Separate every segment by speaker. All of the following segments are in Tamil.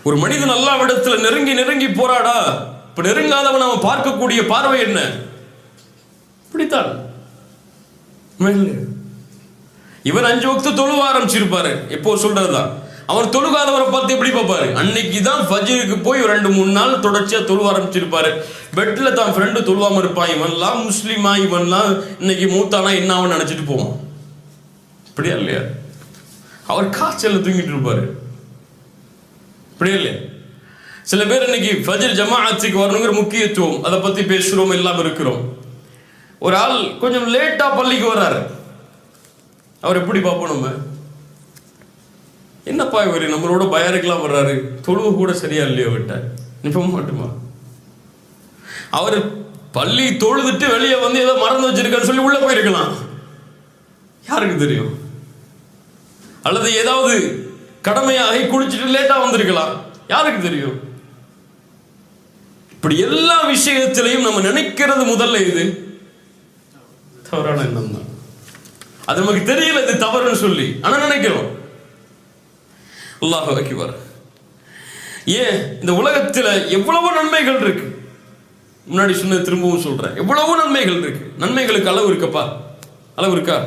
Speaker 1: ஒரு மனிதன் அல்லாஹ்விடத்துல நெருங்கி நெருங்கி போராடா, இப்ப நெருங்காதவன் அவன் பார்க்கக்கூடிய பார்வை என்ன? இப்படித்தான். இவர் 5 வக்து தொழுவ ஆரம்பிச்சிருப்பாரு, எப்போ சொல்றதுதான். அவர் தொழுகாதவரை பார்த்து எப்படி பார்ப்பாரு? அன்னைக்கு தான் ஃபஜ்ருக்கு போய் 2-3 நாள் தொடர்ச்சியா தொழுவ ஆரம்பிச்சிருப்பாரு. பெட்ல தான் ஃப்ரெண்டு தொழுவாம இருப்பான், இவன்லாம் முஸ்லீமா, இவன்லாம் இன்னைக்கு மூத்தானா என்ன அவன் நினைச்சிட்டு போவான். இப்படியா இல்லையா? அவர் காய்ச்சல் தூங்கிட்டு இருப்பாரு. இப்படியா இல்லையா? சில பேர் இன்னைக்கு ஃபஜ்ர் ஜமாஅத்துக்கு வரணுங்கிற முக்கியத்துவம் அதை பத்தி பேசுறோம், எல்லாம் இருக்கிறோம். ஒரு ஆள் கொஞ்சம் லேட்டா பள்ளிக்கு வர்றாரு, அவர் எப்படி பார்ப்போம் நம்ம? என்னப்பா இவர் நம்மளோட பயாருக்கெல்லாம் வர்றாரு, தொழுவு கூட சரியா இல்லையோ விட்ட நிப்ப மாட்டுமா? அவர் பள்ளி தொழுதுட்டு வெளியே வந்து ஏதோ மறந்து வச்சிருக்கான்னு சொல்லி உள்ள போயிருக்கலாம், யாருக்கு தெரியும்? அல்லது ஏதாவது கடமையாக குளிச்சுட்டு லேட்டா வந்திருக்கலாம், யாருக்கு தெரியும்? இப்படி எல்லா விஷயத்திலையும் நம்ம நினைக்கிறது முதல்ல இது தவறான எண்ணம் தான். அது நமக்கு தெரியல இது தவறுன்னு சொல்லி, ஆனா நினைக்கிறோம். அல்லாஹ் அக்பர். ஏன் இந்த உலகத்துல எவ்வளவு நன்மைகள் இருக்கு, முன்னாடி சொன்னது திரும்பவும் சொல்றேன், எவ்வளவு நன்மைகள் இருக்கு. நன்மைகளுக்கு அளவு இருக்கப்பா? அளவு இருக்கா?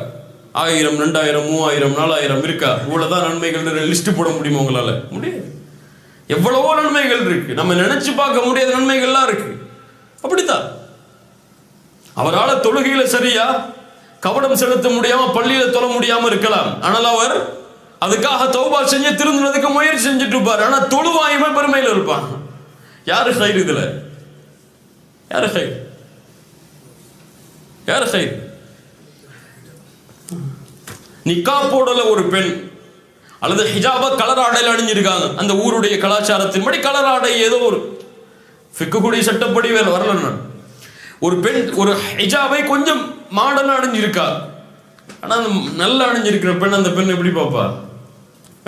Speaker 1: 1000, 2000, 3000, 4000 இருக்கா? இவ்வளவுதான் நன்மைகள் லிஸ்ட் போட முடியுமா உங்களால? முடியாது. எவ்வளவோ நன்மைகள் இருக்கு, நம்ம நினைச்சு பார்க்க முடியாத நன்மைகள்லாம் இருக்கு. அப்படித்தான். அவரால் தொழுகையில சரியா கவனம் செலுத்த முடியாம பள்ளியில தொழ முடியாம இருக்கலாம், ஆனால் அவர் அதுக்காக தௌபா செஞ்சு திருந்துறதுக்கு முயற்சி செஞ்சுட்டு இருப்பார். ஆனா தொழுவாயுமே பெருமையில இருப்பான். யாரு ஹைர் இதுல? யாரு ஹைர்? யாரு ஹைர்? நிக்கா போடல ஒரு பெண் அல்லது ஹிஜாபா கலர் ஆடையில் அணிஞ்சிருக்காங்க, அந்த ஊருடைய கலாச்சாரத்தின்படி கலர் ஆடை ஏதோ ஒரு ஃபிக்குடைய சட்டப்படி வேற வரல. ஒரு பெண் ஒரு ஹிஜாபை கொஞ்சம் மாடர்னா அணிஞ்சிருக்கா, ஆனா அந்த நல்லா அணிஞ்சிருக்கிற பெண், அந்த பெண் எப்படி பார்ப்பா?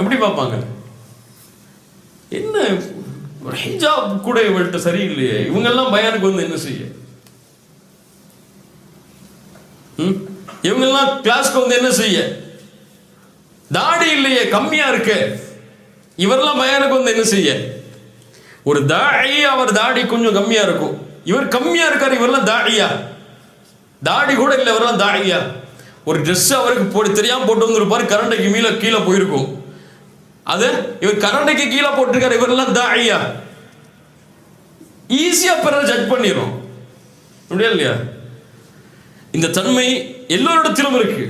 Speaker 1: எப்படி பார்ப்பாங்க? என்ன ஒரு ஹிஜாப் கூட இவள்கிட்ட சரியில்லையே, இவங்கெல்லாம் பயானுக்கு வந்து என்ன செய்ய? இவங்கெல்லாம் கிளாஸ்க்கு வந்து என்ன செய்ய? தாடி இல்லையே, கம்மியா இருக்கு, இவரெல்லாம் பயானுக்கு வந்து என்ன செய்ய? ஒரு தாடி, அவர் தாடி கொஞ்சம் கம்மியா இருக்கும், இவர் கம்மியா இருக்காரு, இவரெல்லாம் தாடியா? தாடி கூட இல்லை, இவரெல்லாம் தாடியா? ஒரு ட்ரெஸ் அவருக்கு போட்டு தெரியாம போட்டு வந்துருப்பாரு, கரண்டைக்கு மேல கீழே போயிருக்கும், அது இவர் கரண்டைக்கு கீழே போட்டிருக்காரு, இவரெல்லாம் தாடியா? ஈஸியா பிறர் ஜட்ஜ் பண்ணிடும், அப்படியா இல்லையா? இந்த தன்மை எல்லோரிடத்திலும் இருக்கு.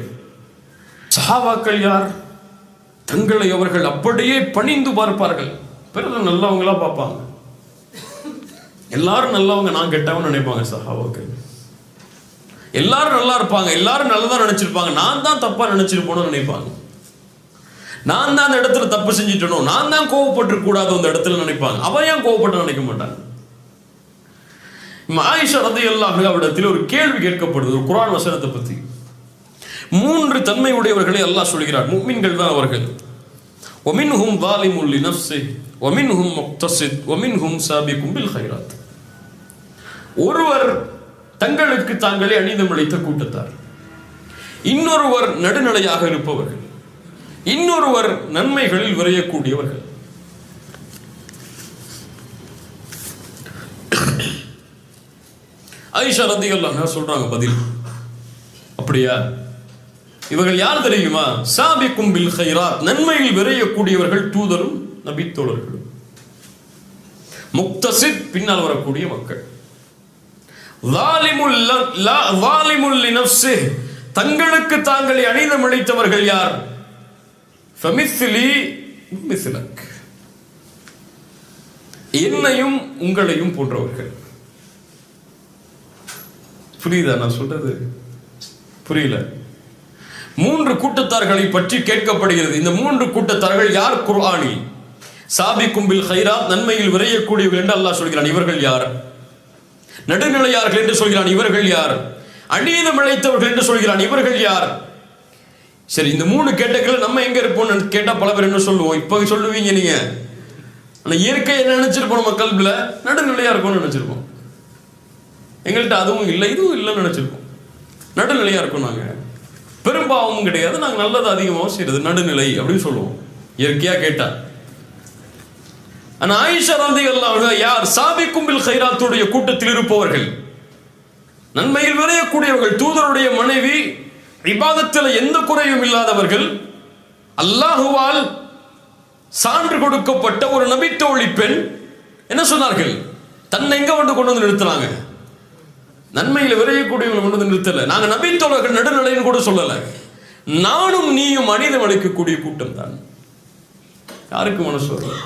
Speaker 1: சஹாபாக்கள் யார்? தங்களை அவர்கள் அப்படியே பணிந்து பார்ப்பார்கள், பிறகு நல்லவங்களா பார்ப்பாங்க. எல்லாரும் நல்லவங்க, நான் கெட்டவன் நினைப்பாங்க. சஹாபாக்கள் எல்லாரும் நல்லா இருப்பாங்க, எல்லாரும் நல்லதான் நினைச்சிருப்பாங்க, நான் தான் தப்பா நினைச்சிருப்போன்னு நினைப்பாங்க. நான் தான் அந்த இடத்துல தப்பு செஞ்சுட்டணும், நான் தான் கோவப்பட்டு கூடாது அந்த இடத்துல நினைப்பாங்க. அவன் ஏன் கோவப்பட்டு நினைக்க மாட்டாங்க. ஆயிஷா ரலியல்லாஹு அன்ஹா அவரிடத்தில் ஒரு கேள்வி கேட்கப்படுது, ஒரு குர்ஆன் வசனத்தை பத்தி. 3 தன்மை உடையவர்களை அல்லாஹ் சொல்கிறார், முஃமின்கள் தான் அவர்கள். وَمِنْهُمْ ظَالِمٌ لِنَفْسِهِ وَمِنْهُمْ مُقْتَصِدٌ وَمِنْهُمْ سَابِقٌ بِالْخَيْرَاتِ. ஒருவர் தங்களுக்கு தாங்களே அநீதமிழைத்த கூட்டத்தார், இன்னொருவர் நடுநிலையாக இருப்பவர்கள், இன்னொருவர் நன்மைகளில் விரையக்கூடியவர்கள். ஆயிஷா ரலியல்லாஹு அன்ஹா சொல்றாங்க பதில், அப்படியா? இவர்கள் யார் தெரியுமா? சாபிக்கும் பில் கைராத், நன்மையில் விரையக்கூடியவர்கள், தூதரும் நபி தோழர்களும். முக்தசித், பின்னால் வரக்கூடிய மக்கள். ஸாலிமுல் லினஃப்ஸிஹ், தங்களுக்கு தாங்களே அநீதம் இழைத்தவர்கள் யார்? ஃபமிஸ்லி மிஸ்லக், என்னையும் உங்களையும் போன்றவர்கள். புரியுதா நான் சொல்றது? புரியல? 3 கூட்டத்தார்களை பற்றி கேட்கப்படுகிறது. இந்த 3 கூட்டத்தார்கள் யார்? குர்ஆனி சாபிக்கும் பில் கைராத், நன்மையில் விரையக்கூடியவர்கள் என்று அல்லாஹ் சொல்கிறான், இவர்கள் யார்? நடுநிலையார்கள் என்று சொல்கிறான், இவர்கள் யார்? அநீதம் இழைத்தவர்கள் என்று சொல்கிறான், இவர்கள் யார்? சரி, இந்த 3 கேட்டகரியில் நம்ம எங்க இருப்போம் கேட்டா பல பேர் என்ன சொல்லுவோம்? இப்ப சொல்லுவீங்க நீங்க, ஆனா இயற்கை என்ன நினைச்சிருப்போம்? நம்ம கல்வில நடுநிலையா இருக்கும்னு நினைச்சிருப்போம். எங்கள்கிட்ட அதுவும் இல்லை இதுவும் இல்லைன்னு நினைச்சிருக்கோம். நடுநிலையா இருக்கும், நாங்க பெரும்பாவமும் கிடையாது, நாங்க நல்லது அதிகமாக செய்யறது, நடுநிலை அப்படின்னு சொல்லுவோம் இயற்கையா கேட்டா. ஆனா ஆயிஷா ரலியல்லாஹு அன்ஹா யார் சாபிக்கும் பில் கைராத்துடைய கூட்டத்தில் இருப்பவர்கள், நன்மையில் விரையக்கூடியவர்கள், தூதருடைய மனைவி, இபாதத்தில் எந்த குறையும் இல்லாதவர்கள், அல்லாஹுவால் சான்று கொடுக்கப்பட்ட ஒரு நபித்தோழி பெண் என்ன சொன்னார்கள்? தன்னை எங்க கொண்டு வந்து நிறுத்தினாங்க? நன்மையில் விரையக்கூடியவங்களை கொண்டு வந்து நிறுத்தல. நாங்க நபித்தோழர்கள் நடுநிலைன்னு கூட சொல்லல. நானும் நீயும் மனிதம் அளிக்கக்கூடிய கூட்டம் தான். யாருக்கு மனசு வரும்?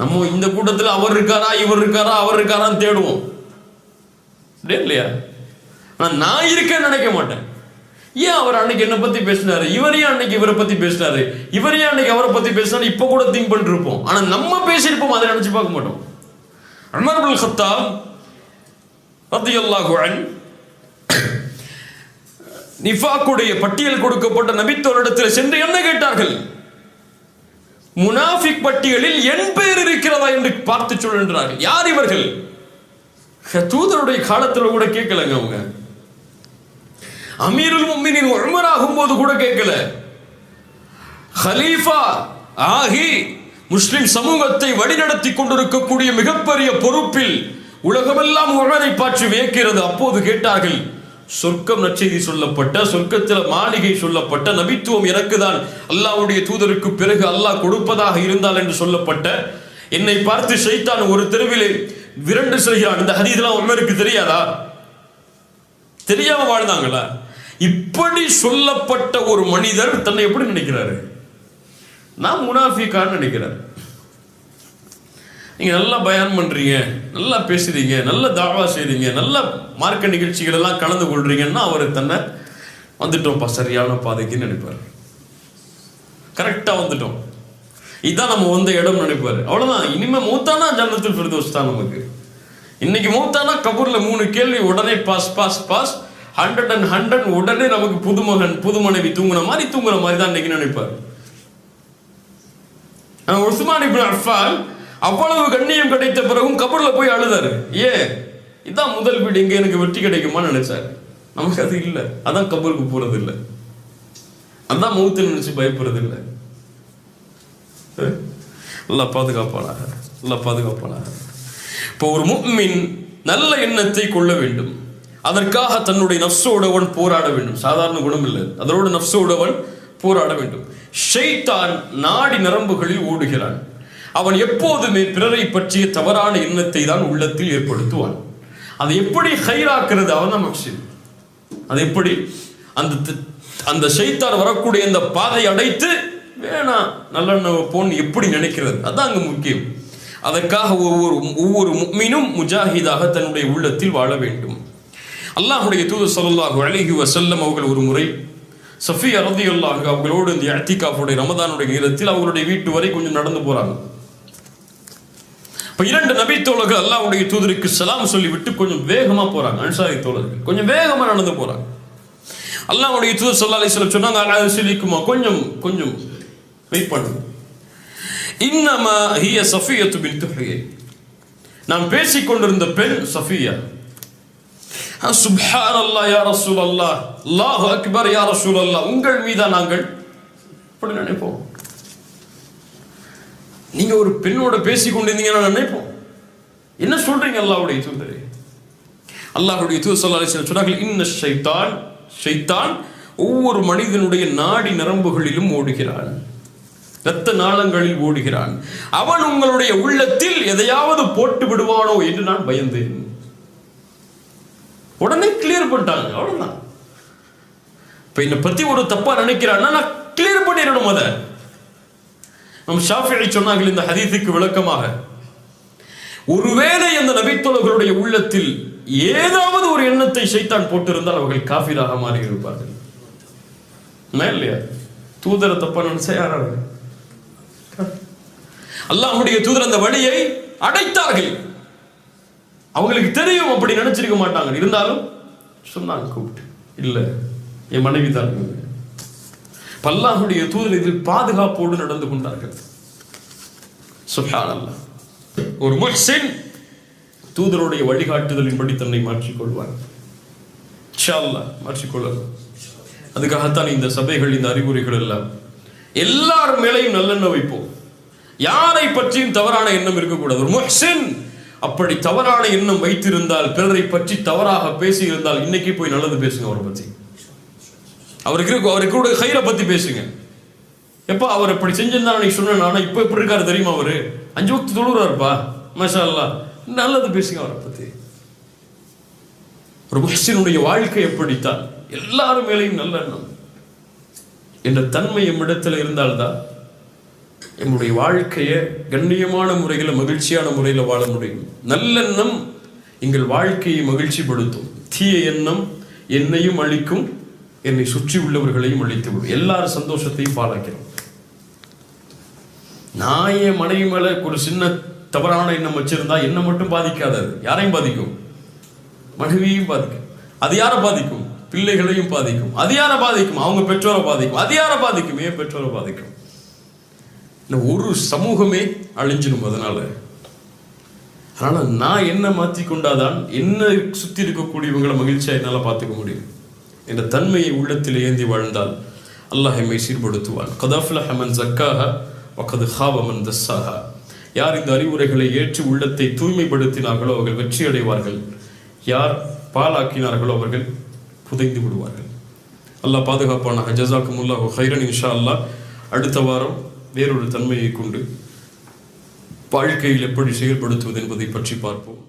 Speaker 1: நம்ம இந்த கூட்டத்தில் அவர் இருக்காரா, இவர் இருக்காரா, அவர் இருக்காரான்னு தேடுவோம் இல்லையா? நான் இருக்கேன்னு நினைக்க மாட்டேன். ஏன் அவர் அன்னைக்கு என்ன பத்தி பேசினாரு, இவரையே அன்னைக்கு இவரை பத்தி பேசினாரு, இவரையே அன்னைக்கு அவரை பத்தி பேசினாரு, இப்ப கூட திங்க் பண்ணிட்டு இருப்போம். ஆனா நம்ம பேசியிருப்போம், அதை நினைச்சு பார்க்க மாட்டோம். உமர் இப்னுல் கத்தாப் ரலியல்லாஹு அன்ஹு நிஃபாக்குடைய பட்டியல் கொடுக்கப்பட்ட நபித்தோரிடத்தில் சென்று என்ன கேட்டார்கள்? முனாஃபிக் பட்டியலில் என் பெயர் இருக்கிறதா என்று பார்த்து சொல்கின்றார்கள். யார் இவர்கள்? தூதருடைய காலத்தில் கூட கேட்கலங்க. அவங்க அமீருல் முஃமினீன் உமர் ஆகும்போது கூட கேட்கல. கலீஃபா ஆகி முஸ்லிம் சமூகத்தை வழிநடத்தி கொண்டிருக்கக்கூடிய மிகப்பெரிய பொறுப்பில் உலகமெல்லாம் உமரை பார்த்து வியக்கிறது. அப்போது கேட்டார்கள், சொர்க்கம் நற்செய்தி சொல்லப்பட்ட, சொர்க்கத்தில் மாளிகை சொல்லப்பட்ட, நபித்துவம் எனக்குதான் அல்லாஹ்வுடைய தூதருக்கு பிறகு அல்லாஹ் கொடுப்பதாக இருந்தால் என்று சொல்லப்பட்ட என்னை பார்த்து ஷைத்தான் ஒரு தெருவிலே விரண்டு செல்கிறான். இந்த ஹதீஸ்லாம் உமருக்கு தெரியாதா? தெரியாம வாழ்ந்தாங்களா? இப்படி சொல்லப்பட்ட ஒரு மனிதர் தன்னை எப்படி நினைக்கிறாரு? நான் முனாஃபிக்கான்னு நினைக்கிறார். நீங்க நல்லா பயான் பண்றீங்க, நல்லா பேசுறீங்க, நல்ல தாவா செய்றீங்க, நல்ல மார்க்க நிகழ்ச்சிகள் எல்லாம் கலந்து கொள்றீங்கன்னா அவர் தன்னை வந்துட்டோம்ப்பா சரியான பாதைக்குன்னு நினைப்பார். கரெக்டா வந்துட்டோம், இதுதான் நம்ம வந்த இடம் நினைப்பாரு. அவ்வளவுதான். இனிமே மூத்தானா ஜன்னத்துல் ஃபிர்தௌஸ் தான் நமக்கு. இன்னைக்கு மூத்தானா கபூர்ல 3 கேள்வி உடனே பாஸ் பாஸ் பாஸ் 100 and 100 உடனே நமக்கு புதுமகன் புது மனைவி தூங்குற மாதிரி தான் இன்னைக்கு நினைப்பார். உஸ்மான் இப்னு அஃபான் அவ்வளவு கண்ணியம் கிடைத்த பிறகும் கபர்ல போய் அழுதாரு. இதான் முதல் வீடு, இங்க எனக்கு வெற்றி கிடைக்குமான்னு நினைச்சாரு. நமக்கு அது இல்லை. அதான் கபருக்கு போறது இல்லை, அதான் மௌத்து நினைச்சு பயப்படுறது இல்லை. அல்லாஹ் பாதுகாப்பானாக, அல்லாஹ் பாதுகாப்பானாக. இப்போ ஒரு முஃமின் நல்ல எண்ணத்தை கொள்ள வேண்டும். அதற்காக தன்னுடைய நஃப்ஸோடவன் போராட வேண்டும். சாதாரண குணம் இல்லை, அதோட நஃப்ஸோடவன் போராட வேண்டும். ஷைத்தான் நாடி நரம்புகளில் ஓடுகிறான். அவன் எப்போதுமே பிறரை பற்றிய தவறான எண்ணத்தை தான் உள்ளத்தில் ஏற்படுத்துவான். அதை எப்படி ஹைராக்குறது? அவன் தான் மக்சித். அது எப்படி அந்த ஷைத்தான் வரக்கூடிய இந்த பாதை அடைத்து வேணாம் நல்லெண்ண போன்னு எப்படி நினைக்கிறது? அதான் அங்க முக்கியம். அதற்காக ஒவ்வொரு முஃமினும் முஜாஹிதாக தன்னுடைய உள்ளத்தில் வாழ வேண்டும். அல்லாஹ்வுடைய தூதர் ஸல்லல்லாஹு அலைஹி வஸல்லம் அவர்கள் ஒரு முறை சஃபியா ரலியல்லாஹு அன்ஹா அவங்களோடு இந்த இஅ்திகாஃபுடைய ரமதானுடைய நேரத்தில் அவங்களுடைய வீட்டு வரை கொஞ்சம் நடந்து போறாங்க. இப்போ 2 நபி தோழர்கள் அல்லாஹ்வுடைய தூதருக்கு சலாம் சொல்லிவிட்டு கொஞ்சம் வேகமா போறாங்க. அன்சாரி தோழர்கள் கொஞ்சம் வேகமா நடந்து போறாங்க. அல்லாஹ்வுடைய தூதர் ஸல்லல்லாஹு அலைஹி வஸல்லம் சொன்னாங்க, அலா கொஞ்சம் வெயிட் பண்ணுங்க. இன்னமா ஹிய சஃபியத்து பின்த் ஹுயை, நான் பேசிக் கொண்டிருந்த பெண் சஃபியா. சுப்ஹானல்லாஹ் யா ரசூலல்லாஹ், அல்லாஹு அக்பர் யா ரசூலல்லாஹ், உங்கள் மீதா நாங்கள் அப்படி நினைப்போம். நீங்க ஒரு பெண்ணோட பேசிக் கொண்டிருந்தீங்கன்னா நினைப்போம், என்ன சொல்றீங்க அல்லாஹ்வுடைய தூதரே? அல்லாஹ்வுடைய தூதர் ஸல்லல்லாஹு அலைஹி வஸல்லம் சொன்னார்கள், இன்ன ஷைத்தான் ஒவ்வொரு மனிதனுடைய நாடி நரம்புகளிலும் ஓடுகிறான், இரத்த நாளங்களில் ஓடுகிறான். அவன் உங்களுடைய உள்ளத்தில் எதையாவது போட்டு விடுவானோ என்று நான் பயந்தேன். உடனே கிளியர் பண்ணிட்டாங்க. அவ்வளவுதான். இப்ப என்னை பத்தி ஒரு தப்பா நினைக்கிறான்னா நான் கிளியர் பண்ணிடணும். அதை நம்ம ஷாஃபிஈ சொன்னார்கள் இந்த ஹதீஸுக்கு விளக்கமாக, ஒருவேளை அந்த நபித்தோழர்களுடைய உள்ளத்தில் ஏதாவது ஒரு எண்ணத்தை ஷைத்தான் போட்டிருந்தால் அவர்கள் காஃபிராக மாறி இருப்பார்கள். இல்லையா? தூதரை தப்பா நினைச்சா யாராவது? அல்லாஹ்வுடைய தூதர் அந்த வழியை அடைத்தார்கள். அவங்களுக்கு தெரியும், அப்படி நினைச்சிருக்க மாட்டாங்க. இருந்தாலும் சொன்னாங்க, கூப்பிட்டு, இல்ல என் மனைவி தான். அல்லாஹ்வுடைய தூதர் இதில் பாதுகாப்போடு நடந்து கொண்டார்கள். சுப்ஹானல்லாஹ். ஒரு முஹ்சின் தூதருடைய வழிகாட்டுதலின்படி தன்னை மாற்றிக்கொள்வார். இன்ஷா அல்லாஹ் மாற்றிக்கொள்ளலாம். அதுக்காகத்தான் இந்த சபைகள், இந்த அறிவுரைகள் எல்லாம். எல்லார் மேலையும் நல்லெண்ண வைப்போம். யாரை பற்றியும் தவறான எண்ணம் இருக்கக்கூடாது. ஒரு முஹ்சின் அப்படி தவறான எண்ணம் வைத்திருந்தால், பிறரை பற்றி தவறாக பேசி இருந்தால், இன்னைக்கு போய் நல்லது பேசுங்க. அவரை பற்றி, அவருக்கு கூட ஹைரை பத்தி பேசுங்க. எப்ப அவர் இப்படி செஞ்சிருந்தா நீ சொன்ன, ஆனா இப்ப எப்படி இருக்காரு தெரியுமா, அவரு 5 வக்து தொழுறாருப்பா, மாஷா அல்லாஹ், நல்லது பேசுங்க அவரை பத்தி. ஒரு முஹ்சினுடைய வாழ்க்கை எப்படித்தான், எல்லாரும் மேலேயும் நல்ல எண்ணம் என்ற தன்மை எம்மிடத்தில் இருந்தால்தான் நம்முடைய வாழ்க்கையை கண்ணியமான முறையில், மகிழ்ச்சியான முறையில் வாழ முடியும். நல்லெண்ணம் எங்கள் வாழ்க்கையை மகிழ்ச்சிப்படுத்தும். தீய எண்ணம் என்னையும் அழிக்கும், என்னை சுற்றி உள்ளவர்களையும் அழித்துவிடும், எல்லாரும் சந்தோஷத்தையும் பாழாக்கிறோம். நான் என் மனைவி மேல ஒரு சின்ன தவறான எண்ணம் வச்சிருந்தா என்ன மட்டும் பாதிக்காது, யாரையும் பாதிக்கும், மனைவியையும் பாதிக்கும். அது யாரை பாதிக்கும்? பிள்ளைகளையும் பாதிக்கும். அது யாரை பாதிக்கும்? அவங்க பெற்றோரை பாதிக்கும். அது யாரை பாதிக்கும்? ஏன் பெற்றோரை பாதிக்கும். ஒரு சமூகமே அழிஞ்சிடும். அதனால நான் என்ன மாற்றி கொண்டாதான் என்ன சுத்தி இருக்கக்கூடியவங்களை மகிழ்ச்சியா என்னால் பார்த்துக்க முடியும் என்ற தன்மையை உள்ளத்தில் ஏந்தி வாழ்ந்தால் அல்லாஹ் எம்மை சீர்படுத்துவான். கத் அஃப்லஹ மன் ஸக்காஹா வ கத் ஹாப மன் தஸ்ஸாஹா. யார் இந்த அறிவுரைகளை ஏற்று உள்ளத்தை தூய்மைப்படுத்தினார்களோ அவர்கள் வெற்றி அடைவார்கள். யார் பாலாக்கினார்களோ அவர்கள் புதைந்து விடுவார்கள். அல்லாஹ் பாதுகாப்பானாக. ஜஸாக்குமுல்லாஹு ஹைரன். இன்ஷா அல்லாஹ் அடுத்த வாரம் வேறொரு தன்மையை கொண்டு வாழ்க்கையில் எப்படி செயல்படுத்துவது என்பதை பற்றி பார்ப்போம்.